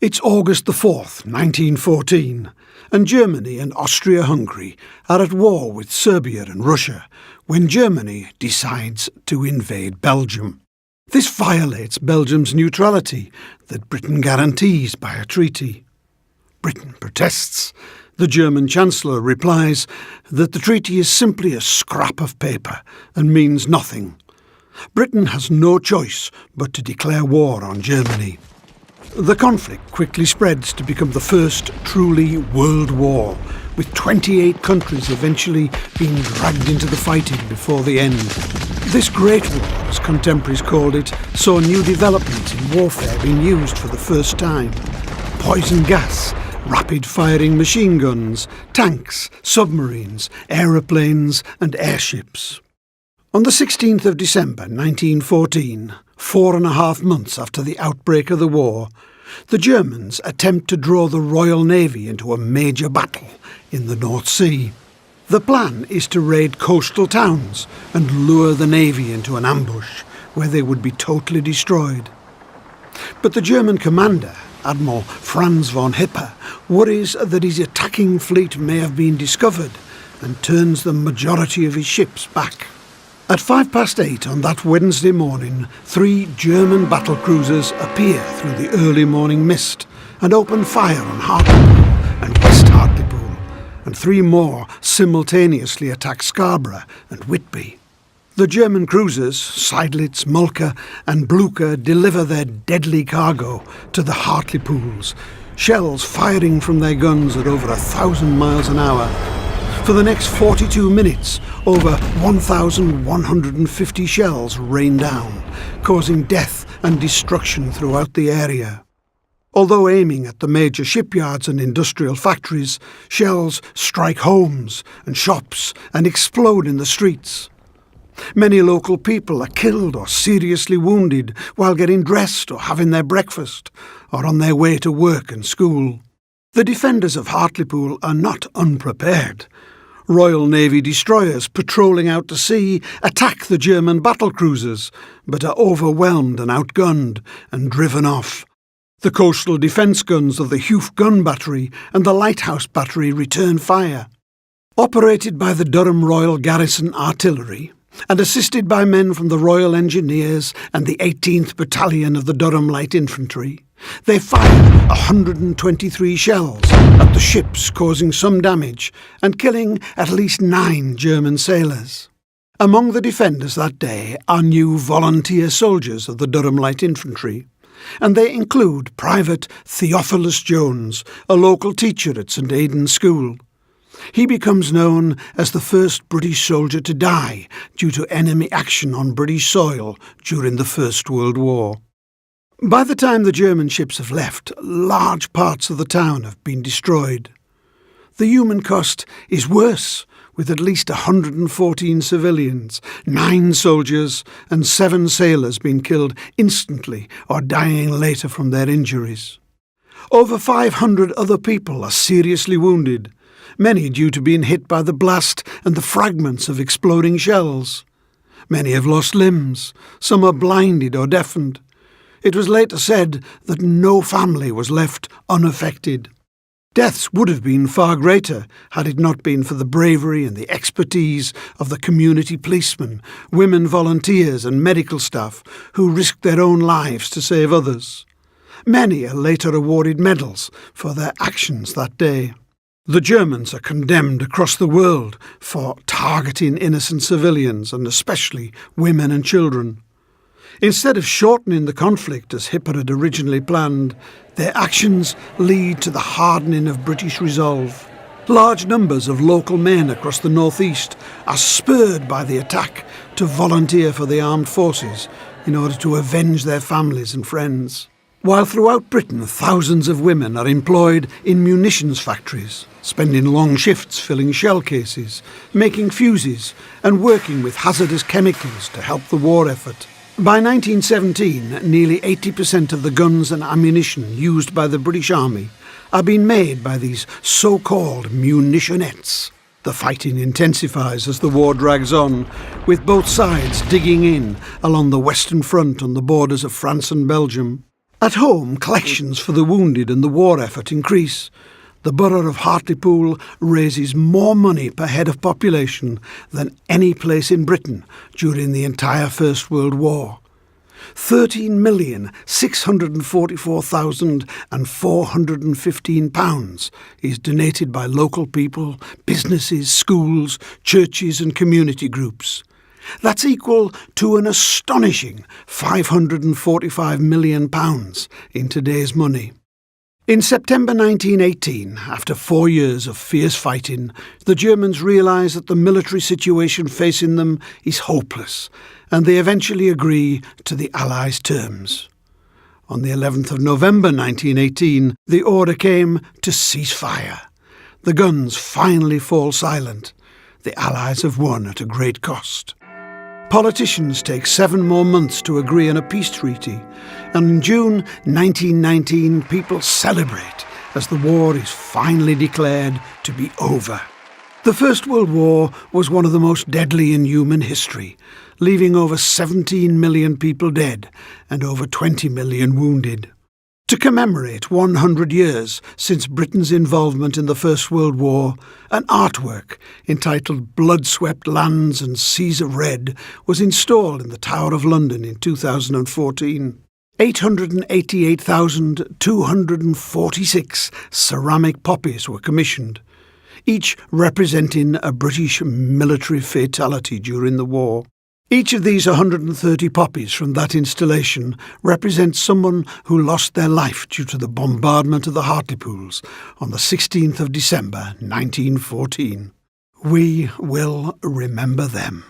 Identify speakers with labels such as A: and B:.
A: It's August the 4th, 1914, and Germany and Austria-Hungary are at war with Serbia and Russia when Germany decides to invade Belgium. This violates Belgium's neutrality that Britain guarantees by a treaty. Britain protests. The German Chancellor replies that the treaty is simply a scrap of paper and means nothing. Britain has no choice but to declare war on Germany. The conflict quickly spreads to become the first truly world war, with 28 countries eventually being dragged into the fighting before the end. This Great War, as contemporaries called it, saw new developments in warfare being used for the first time. Poison gas, rapid-firing machine guns, tanks, submarines, aeroplanes and airships. On the 16th of December 1914, 4.5 months after the outbreak of the war, the Germans attempt to draw the Royal Navy into a major battle in the North Sea. The plan is to raid coastal towns and lure the Navy into an ambush where they would be totally destroyed. But the German commander, Admiral Franz von Hipper, worries that his attacking fleet may have been discovered and turns the majority of his ships back. At 8:05 on that Wednesday morning, 3 German battlecruisers appear through the early morning mist and open fire on Hartlepool and West Hartlepool, and 3 more simultaneously attack Scarborough and Whitby. The German cruisers, Seydlitz, Moltke and Blucher, deliver their deadly cargo to the Hartlepools, shells firing from their guns at over 1,000 miles an hour. For the next 42 minutes, over 1,150 shells rain down, causing death and destruction throughout the area. Although aiming at the major shipyards and industrial factories, shells strike homes and shops and explode in the streets. Many local people are killed or seriously wounded while getting dressed or having their breakfast, or on their way to work and school. The defenders of Hartlepool are not unprepared. Royal Navy destroyers patrolling out to sea attack the German battlecruisers, but are overwhelmed and outgunned and driven off. The coastal defence guns of the Hoof Gun Battery and the Lighthouse Battery return fire. Operated by the Durham Royal Garrison Artillery, and assisted by men from the Royal Engineers and the 18th Battalion of the Durham Light Infantry, they fired 123 shells at the ships, causing some damage and killing at least 9 German sailors. Among the defenders that day are new volunteer soldiers of the Durham Light Infantry, and they include Private Theophilus Jones, a local teacher at St Aidan's School. He becomes known as the first British soldier to die due to enemy action on British soil during the First World War. By the time the German ships have left, large parts of the town have been destroyed. The human cost is worse, with at least 114 civilians, 9 soldiers and 7 sailors being killed instantly or dying later from their injuries. Over 500 other people are seriously wounded, many due to being hit by the blast and the fragments of exploding shells. Many have lost limbs, some are blinded or deafened. It was later said that no family was left unaffected. Deaths would have been far greater had it not been for the bravery and the expertise of the community policemen, women volunteers and medical staff who risked their own lives to save others. Many are later awarded medals for their actions that day. The Germans are condemned across the world for targeting innocent civilians and especially women and children. Instead of shortening the conflict as Hipper had originally planned, their actions lead to the hardening of British resolve. Large numbers of local men across the northeast are spurred by the attack to volunteer for the armed forces in order to avenge their families and friends. While throughout Britain thousands of women are employed in munitions factories, spending long shifts filling shell cases, making fuses and working with hazardous chemicals to help the war effort. By 1917, nearly 80% of the guns and ammunition used by the British Army are being made by these so-called munitionettes. The fighting intensifies as the war drags on, with both sides digging in along the Western Front on the borders of France and Belgium. At home, collections for the wounded and the war effort increase. The borough of Hartlepool raises more money per head of population than any place in Britain during the entire First World War. £13,644,415 is donated by local people, businesses, schools, churches and community groups. That's equal to an astonishing £545 million in today's money. In September 1918, after 4 years of fierce fighting, the Germans realise that the military situation facing them is hopeless, and they eventually agree to the Allies' terms. On the 11th of November 1918, the order came to cease fire. The guns finally fall silent. The Allies have won at a great cost. Politicians take 7 more months to agree on a peace treaty, and in June 1919 people celebrate as the war is finally declared to be over. The First World War was one of the most deadly in human history, leaving over 17 million people dead and over 20 million wounded. To commemorate 100 years since Britain's involvement in the First World War, an artwork entitled Blood-Swept Lands and Seas of Red was installed in the Tower of London in 2014. 888,246 ceramic poppies were commissioned, each representing a British military fatality during the war. Each of these 130 poppies from that installation represents someone who lost their life due to the bombardment of the Hartlepools on the 16th of December 1914. We will remember them.